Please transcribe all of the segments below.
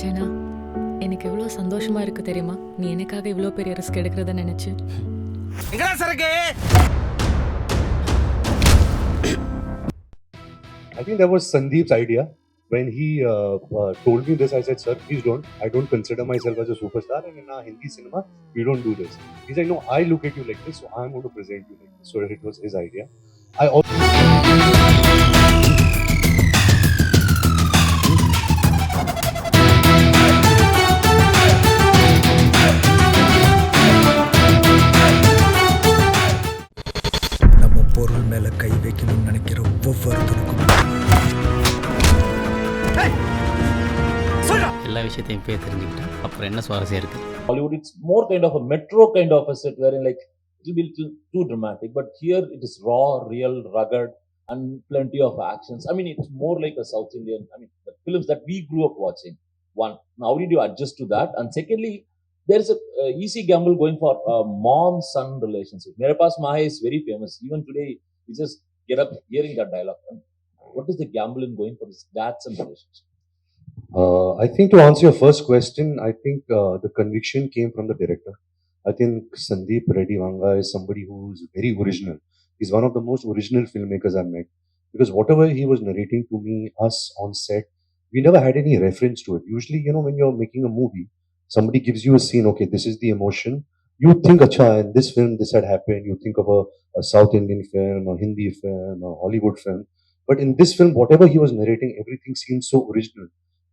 ஜனா, எனக்கு எவ்வளோ சந்தோஷமா இருக்கு தெரியுமா? நீ எனக்காக இவ்வளோ பெரிய ரிஸ்க் எடுக்கிறத நினைச்சு. I think that was Sandeep's idea. When he told me this, I said, "Sir, please don't. I don't consider myself as a superstar, and in our Hindi cinema, we don't do this." He said, "No, I look at you like this, so I'm going to present you like this." So it was his idea. I also நம்ம பொருள் மேல கை வைக்கணும்னு நினைக்கிற ஒவ்வொருத்தருக்கும் எல்லா விஷயத்தையும் போய் தெரிஞ்சுக்கிட்டா அப்புறம் என்ன சுவாரஸ்யம் இருக்குது? Hollywood, it's more kind of a metro kind of a set wherein like it will be little too dramatic, but here it is raw, real, rugged, and plenty of actions. I mean, it's more like a South Indian. I mean, the films that we grew up watching. One, how did you adjust to that? And secondly, there is a easy gamble going for a mom-son relationship. Mere Paas Mahe is very famous. Even today, you just get up hearing that dialogue. And what is the gamble in going for this dad-son relationship? I think to answer your first question, I think the conviction came from the director. I think Sandeep Reddy Vanga is somebody who's very original. He's one of the most original filmmakers I've met. Because whatever he was narrating to me, us on set, we never had any reference to it. Usually, when you're making a movie, somebody gives you a scene, okay, this is the emotion. You think, acha, in this film, this had happened. You think of a South Indian film, a Hindi film, a Hollywood film. But in this film, whatever he was narrating, everything seemed so original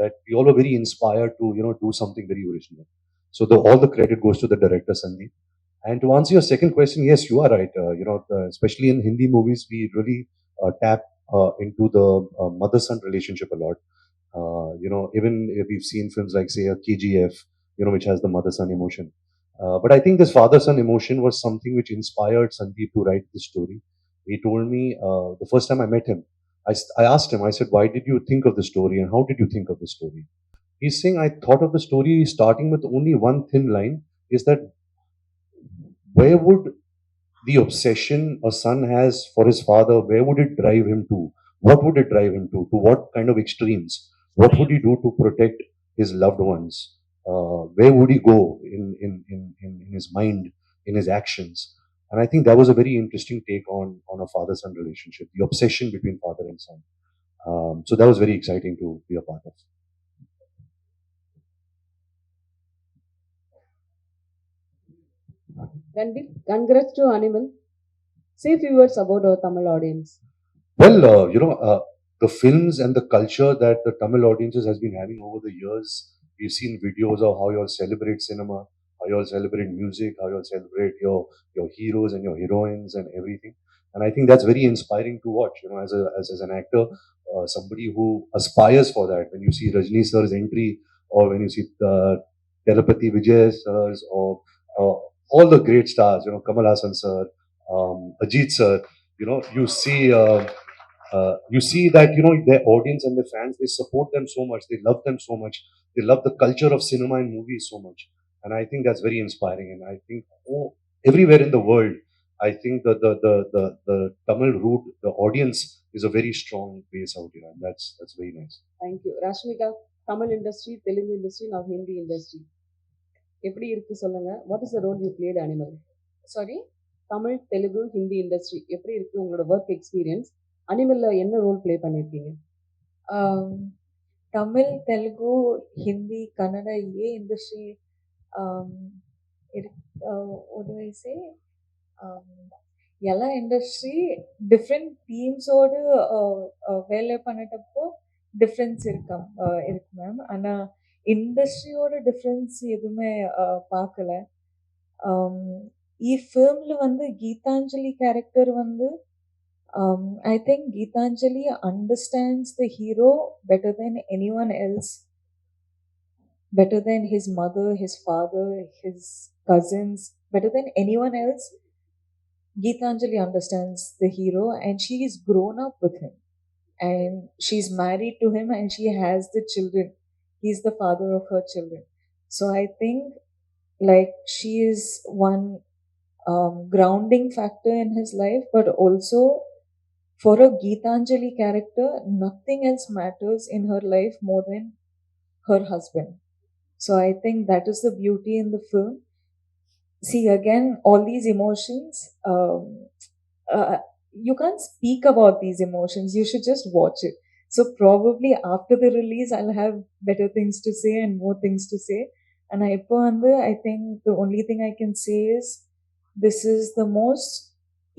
that we all were very inspired to do something very original. So all the credit goes to the director Sandeep. And to answer your second question, yes, you are right. Especially in Hindi movies, we really tap into the mother-son relationship a lot. Even if we've seen films like say a KGF, which has the mother-son emotion. But I think this father-son emotion was something which inspired Sandeep to write this story. He told me the first time I met him, I asked him, I said, why did you think of the story and how did you think of the story? He's saying, I thought of the story starting with only one thin line, is that where would the obsession a son has for his father, where would it drive him to? What would it drive him to? To what kind of extremes? What would he do to protect his loved ones? Where would he go in his mind, in his actions? And I think that was a very interesting take on a father-son relationship, the obsession between father and son. So that was very exciting to be a part of. Ranbir, congrats to Animal. Say few words about our Tamil audience. Well, the films and the culture that the Tamil audiences has been having over the years, we've seen videos of how you all celebrate cinema, how you all celebrate music, how you all celebrate your heroes and your heroines and everything. And I think that's very inspiring to watch. As an actor, somebody who aspires for that. When you see Rajni sir's entry, or when you see Telepathy Vijay sirs, or all the great stars, Kamal Hassan sir, Ajit sir, you see that their audience and their fans, they support them so much, they love them so much, they love the culture of cinema and movies so much, and I think that's very inspiring. And I think everywhere in the world, I think the Tamil root, the audience is a very strong base out here, and that's very nice. Thank you. Rashmika, Tamil industry, Telugu industry, now Hindi industry. எப்படி இருக்கு சொல்லுங்க. What is the role you played, Animal? Sorry? Tamil, Telugu, Hindi industry எப்படி இருக்கு உங்களோட work experience? அனிமல்ல என்ன role play பண்ணிருக்கீங்க? Tamil, Telugu, Hindi, Kannada, ये industry, what do I say? எல்லா இண்டஸ்ட்ரி டிஃப்ரெண்ட் டீம்ஸோடு வேலை பண்ணிட்டப்போ டிஃப்ரென்ஸ் இருக்கு மேம். ஆனால் இண்டஸ்ட்ரியோட டிஃப்ரென்ஸ் எதுவுமே பார்க்கல. ఈ ఫిల్మ్లో வந்து கீதாஞ்சலி கேரக்டர் வந்து I think Geetanjali understands the hero better than anyone else, better than his mother, his father, his cousins, better than anyone else. Geetanjali understands the hero and she is grown up with him and she's married to him and she has the children. He's the father of her children. So I think like she is one grounding factor in his life, but also for a Geetanjali character, nothing else matters in her life more than her husband. So I think that is the beauty in the film. See, again, all these emotions, uh, you can't speak about these emotions. You should just watch it. So probably after the release, I'll have better things to say and more things to say. And I think the only thing I can say is this is the most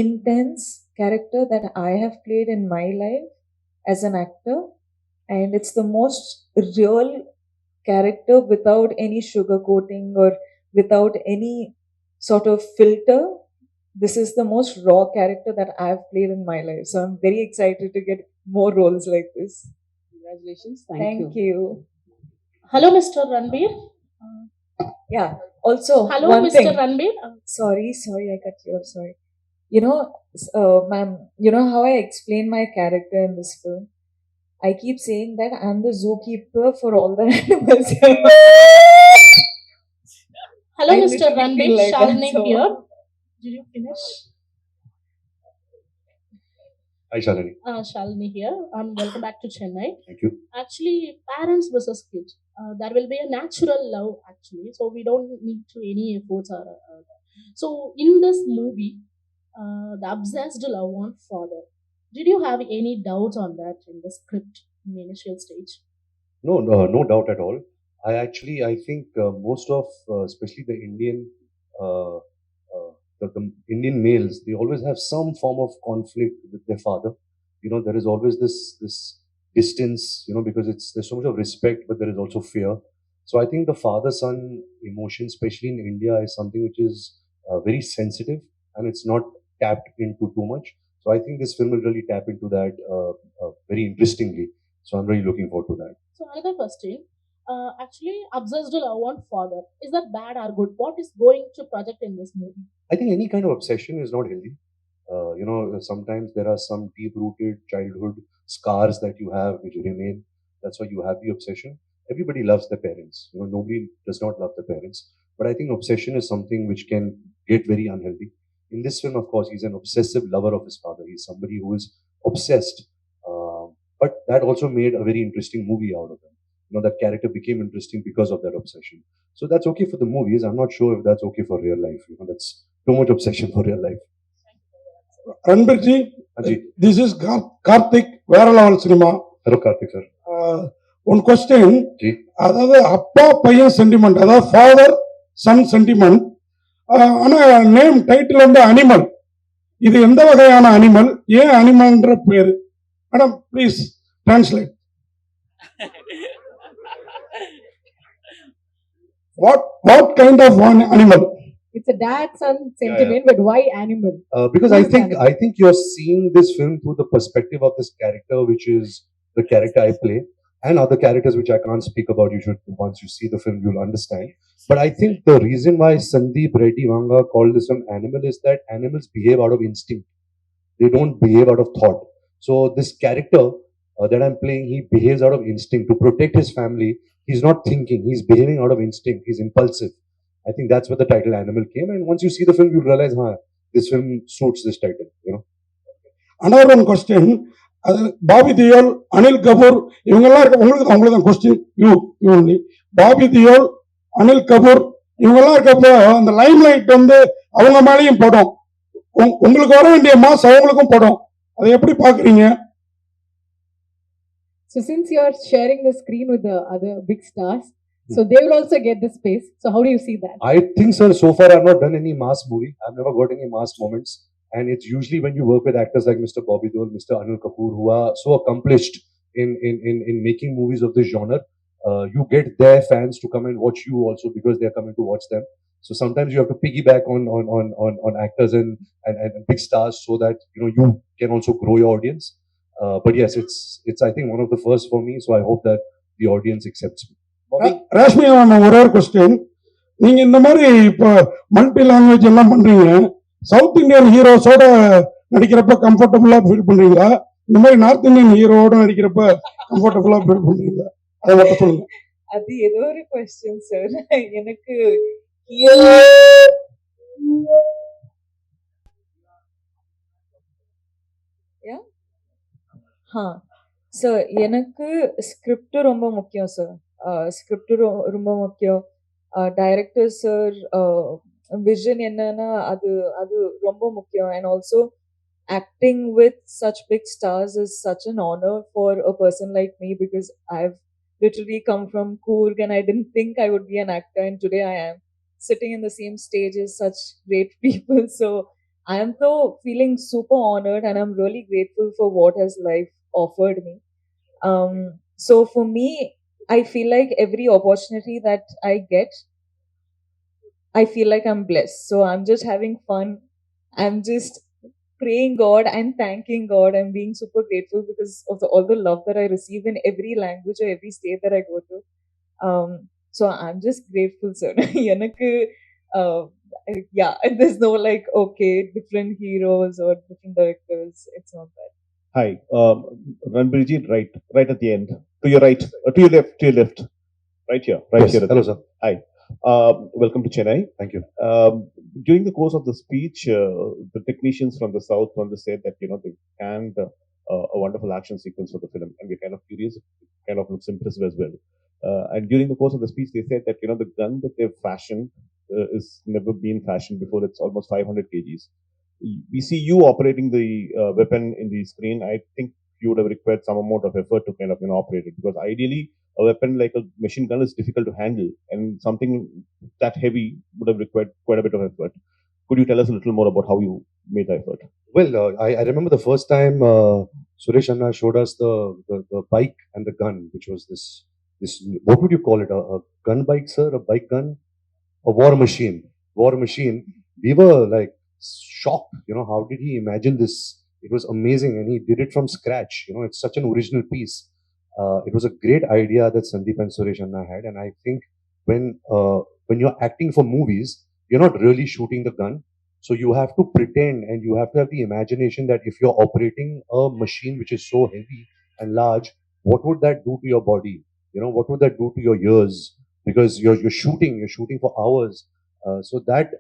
intense character that I have played in my life as an actor, and it's the most real character without any sugarcoating or without any sort of filter. This is the most raw character that I've played in my life. So I'm very excited to get more roles like this. Congratulations. Thank you. Hello, Mr. Ranbir. Yeah. Also, Hello, one Mr. thing. Ranbir. Sorry, I cut you off. Sorry. You know, ma'am, you know how I explain my character in this film? I keep saying that I'm the zookeeper for all the animals. Hello, I Mr. literally Ranbir. feel like that, Shalini so- here. Did you finish? Hi, Shalini. Shalini here. Welcome back to Chennai. Thank you. Actually, parents versus kids. There will be a natural love, actually. So we don't need to any efforts or. So in this movie, the obsessed love on father. Did you have any doubts on that in the script in the initial stage? No doubt at all. I think most of, especially uh, the Indian males, they always have some form of conflict with their father. You know, there is always this distance. You know, because there's so much of respect, but there is also fear. So I think the father-son emotion, especially in India, is something which is very sensitive, and it's not tapped into too much. So I think this film will really tap into that very interestingly. So I'm really looking forward to that. So another question. Actually, obsessed love on father. Is that bad or good? What is going to project in this movie? I think any kind of obsession is not healthy. You know, sometimes there are some deep-rooted childhood scars that you have which remain. That's why you have the obsession. Everybody loves their parents. You know, nobody does not love their parents. But I think obsession is something which can get very unhealthy. In this film, of course, he's an obsessive lover of his father. He's somebody who is obsessed. But that also made a very interesting movie out of him. You know, that character became interesting because of that obsession. So that's okay for the movies. I'm not sure if that's okay for real life. You know, that's too much obsession for real life. Ranbir ji, Haji. this is Karthik, வேற level cinema. Hello, Karthik sir. One question, Ji. அதாவது அப்பா பையன் sentiment, அதாவது father son sentiment. ஆனா name title வந்து animal. இது எந்த வகையான அனிமல், ஏன் அனிமல்ன்ற பேரு? Madam please translate. What kind of one animal? It's a dad-son sentiment, but why animal? Because Who's animal? I think you're seeing this film through the perspective of this character, which is the character I play, and other characters which I can't speak about. You should, once you see the film, you'll understand. But I think the reason why Sandeep Reddy Vanga called this film animal is that animals behave out of instinct. They don't behave out of thought. So this character that I'm playing, he behaves out of instinct to protect his family. He's not thinking. He's behaving out of instinct. He's impulsive. I think that's where the title Animal came. And once you see the film, you'll realize, this film suits this title. You know. Another one question. Bobby Deol, Anil Kapoor இவங்கெல்லாம் இருக்க, உங்களுக்கு தான் question. You only. Bobby Deol, Anil Kapoor இவங்கெல்லாம் இருக்கப்போ அந்த Lime light வந்து அவங்க மேலேயும் படம். உங்களுக்கு வர வேண்டிய மாஸ் அவங்களுக்கும் படம். அதை எப்படி பாக்குறீங்க? So since you're sharing the screen with the other big stars, so they will also get the space. So how do you see that? I think, sir, so far I've not done any mass movie. I've never got any mass moments. And it's usually when you work with actors like Mr. Bobby Deol, Mr. Anil Kapoor, who are so accomplished in making movies of this genre, you get their fans to come and watch you also because they're coming to watch them. So sometimes you have to piggyback on actors and big stars so that you can also grow your audience. But yes, it's I think one of the first for me. So I hope that the audience accepts me. Rashmika ma'am, ஒரே ஒரு question. நீங்க இந்த மாதிரி இப்போ multi language எல்லாம் பண்றீங்க, south Indian ஹீரோஸோட நடிக்கிறப்ப கம்ஃபர்டபுளா feel பண்றீங்களா? இந்த மாதிரி நார்த் இந்தியன் ஹீரோட நடிக்கிறப்ப கம்ஃபர்டபுளா ஃபீல் பண்றீங்களா? அதை மட்டும் சொல்லுங்க. அது ஏதோ ஒரு கொஸ்டின் சார். எனக்கு சார் எனக்கு ஸ்கிரிப்ட் ரொம்ப முக்கியம் சார். script ரொம்ப முக்கியம். Director sir vision என்னன்னா அது ரொம்ப முக்கியம். And also acting with such big stars is such an honor for a person like me, because I've literally come from Coorg and I didn't think I would be an actor, and today I am sitting in the same stage as such great people. So I am so feeling super honored, and I'm really grateful for what has life offered me. So for me, I feel like every opportunity that I get, I feel like I'm blessed. So I'm just having fun. I'm just praying God and thanking God. I'm being super grateful because of all the love that I receive in every language or every state that I go to. So I'm just grateful, sir. எனக்கு, uh, yeah, there's no like, okay, different heroes or different directors. It's not that. Hi, Ranbirji, right at the end. To your right, to your left. Right here, Yes. here. At Hello, the sir. end. Hi, welcome to Chennai. Thank you. During the course of the speech, the technicians from the south said that they planned a wonderful action sequence for the film, and we're kind of curious. It kind of looks impressive as well. And during the course of the speech, they said that the gun that they've fashioned is never been fashioned before. It's almost 500 kgs. We see you operating the weapon in the screen. I think you would have required some amount of effort to kind of operate it, because ideally a weapon like a machine gun is difficult to handle, and something that heavy would have required quite a bit of effort. Could you tell us a little more about how you made the effort? Well, I remember the first time Suresh Anna showed us the bike and the gun, which was this what would you call it? A gun bike, sir? A bike gun? A war machine. War machine. We were like shocked. How did he imagine this? It was amazing, and he did it from scratch. It's such an original piece. It was a great idea that Sandeep and Suresh Anna had, and I think when you're acting for movies, you're not really shooting the gun. So you have to pretend, and you have to have the imagination that if you're operating a machine which is so heavy and large, what would that do to your body? What would that do to your ears? Because you're shooting for hours. So that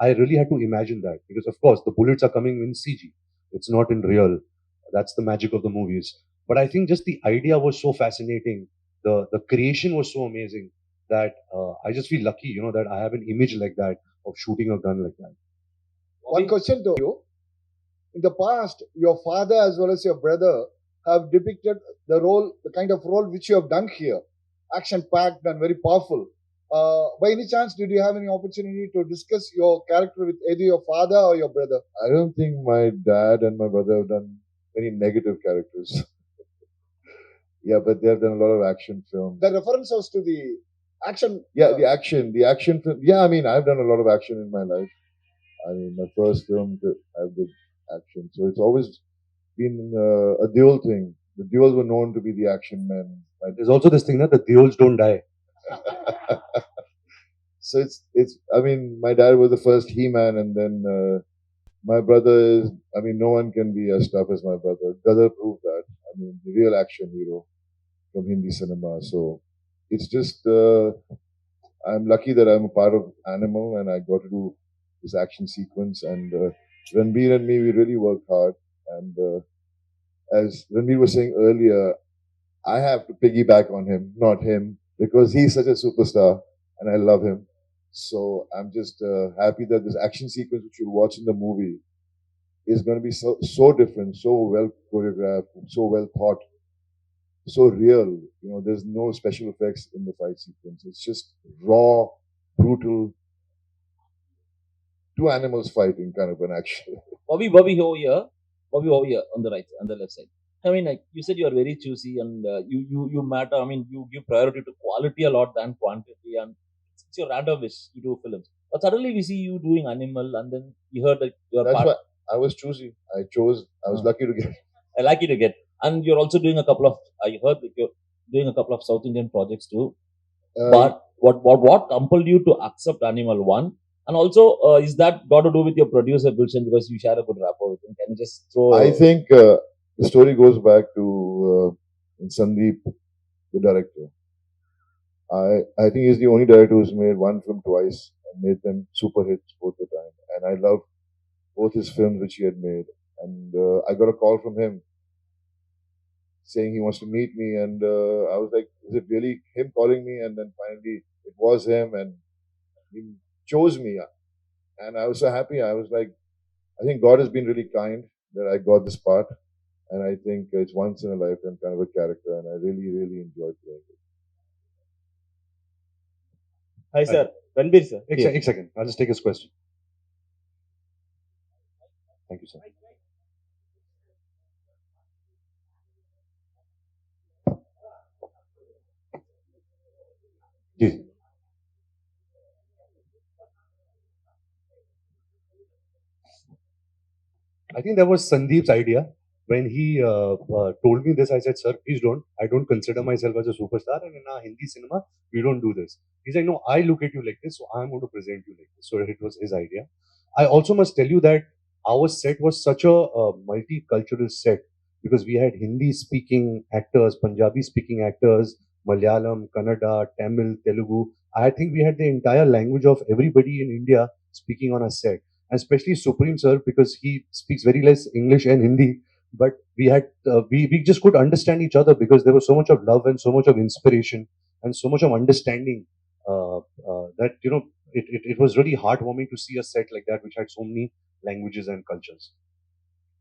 I really had to imagine that, because of course the bullets are coming in CG. It's not in real. That's the magic of the movies. But I think just the idea was so fascinating. The creation was so amazing that I just feel lucky, that I have an image like that of shooting a gun like that. One question to you. In the past, your father as well as your brother have depicted the kind of role which you have done here. Action-packed and very powerful. By any chance, did you have any opportunity to discuss your character with either your father or your brother? I don't think my dad and my brother have done any negative characters. Yeah, but they have done a lot of action films. The reference was to the action. Yeah, the action film. Yeah, I mean, I've done a lot of action in my life. I mean, my first film, I did action. So it's always been a dual thing. The duals were known to be the action men. There's also this thing that the duals don't die. So it's. I mean, my dad was the first He-Man, and then my brother is. I mean, no one can be as tough as my brother. Brother proved that. I mean, the real action hero from Hindi cinema. So it's just. I'm lucky that I'm a part of Animal, and I got to do this action sequence. And Ranbir and me, we really worked hard. And as Ranbir was saying earlier, I have to piggyback on him, not him, because he's such a superstar and I love him. So I'm just happy that this action sequence, which you'll watch in the movie, is going to be so different, so well choreographed, so well thought, so real. There's no special effects in the fight sequence. It's just raw, brutal, two animals fighting kind of an action. Bobby over here on the right, on the left side. I mean, like you said, you are very choosy, and you matter. I mean, you give priority to quality a lot than quantity, and it's your random wish. You do films, but suddenly we see you doing Animal, and then you heard that you're. That's why I was choosy. I was lucky to get. Lucky to get, and you're also doing a couple of. I heard that you're doing a couple of South Indian projects too. But what compelled you to accept Animal One? And also, is that got to do with your producer Gulshan, because you share a good rapport with him? Can you just throw? I think the story goes back to Sandeep, the director. I think he's the only director who's made one film twice and made them super hits both the time. And I love both his films which he had made. And I got a call from him saying he wants to meet me, and I was like, is it really him calling me? And then finally it was him, and he chose me, and I was so happy. I was like, I think God has been really kind that I got this part, and I think it's once in a lifetime kind of a character, and I really, really enjoyed playing it. Hi, sir. Ranbir, sir. एक second. I'll just take his question. Thank you, sir. Ji. I think that was Sandeep's idea. When he told me this, I said, "Sir, please don't. I don't consider myself as a superstar, and in our Hindi cinema, we don't do this." He's like, "No, I look at you like this, so I'm going to present you like this." So it was his idea. I also must tell you that our set was such a multicultural set because we had Hindi-speaking actors, Punjabi-speaking actors, Malayalam, Kannada, Tamil, Telugu. I think we had the entire language of everybody in India speaking on our set, and especially Supreme Sir because he speaks very less English and Hindi. But we had we just could understand each other because there was so much of love and so much of inspiration and so much of understanding that it was really heartwarming to see a set like that which had so many languages and cultures.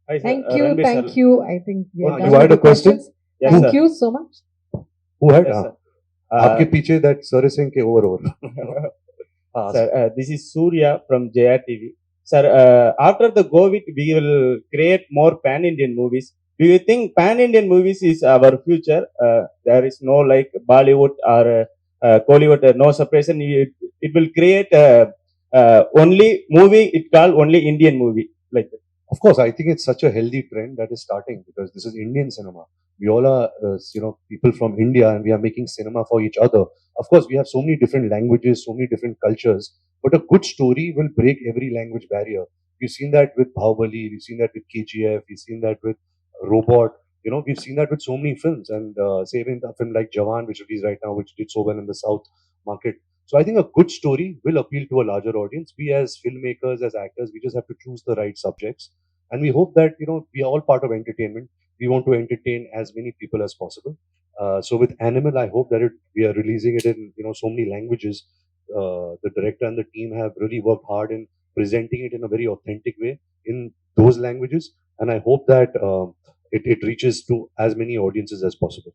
Hi, sir. Thank you, Ranbir, thank sir. you. I think we are Oh, done you with had the a question? questions. Yes, Thank sir. you so much. Who had? Yes, sir. आपके पीछे that sir is saying over. Sir, this is Surya from JR TV. Sir, after the COVID, we will create more pan-Indian movies. Do you think pan-Indian movies is our future? There is no like Bollywood or Kollywood, no separation. It will create only movie. It called only Indian movie like that. Of course, I think it's such a healthy trend that is starting because this is Indian cinema. We all are, people from India, and we are making cinema for each other. Of course, we have so many different languages, so many different cultures, but a good story will break every language barrier. We've seen that with Bahubali, we've seen that with KGF, we've seen that with Robot. We've seen that with so many films, and say even a film like Jawan, which released right now, which did so well in the South market. So I think a good story will appeal to a larger audience. We as filmmakers, as actors, we just have to choose the right subjects. And we hope that, we are all part of entertainment. We want to entertain as many people as possible. So with Animal, I hope that we are releasing it in, so many languages. The director and the team have really worked hard in presenting it in a very authentic way in those languages. And I hope that it reaches to as many audiences as possible.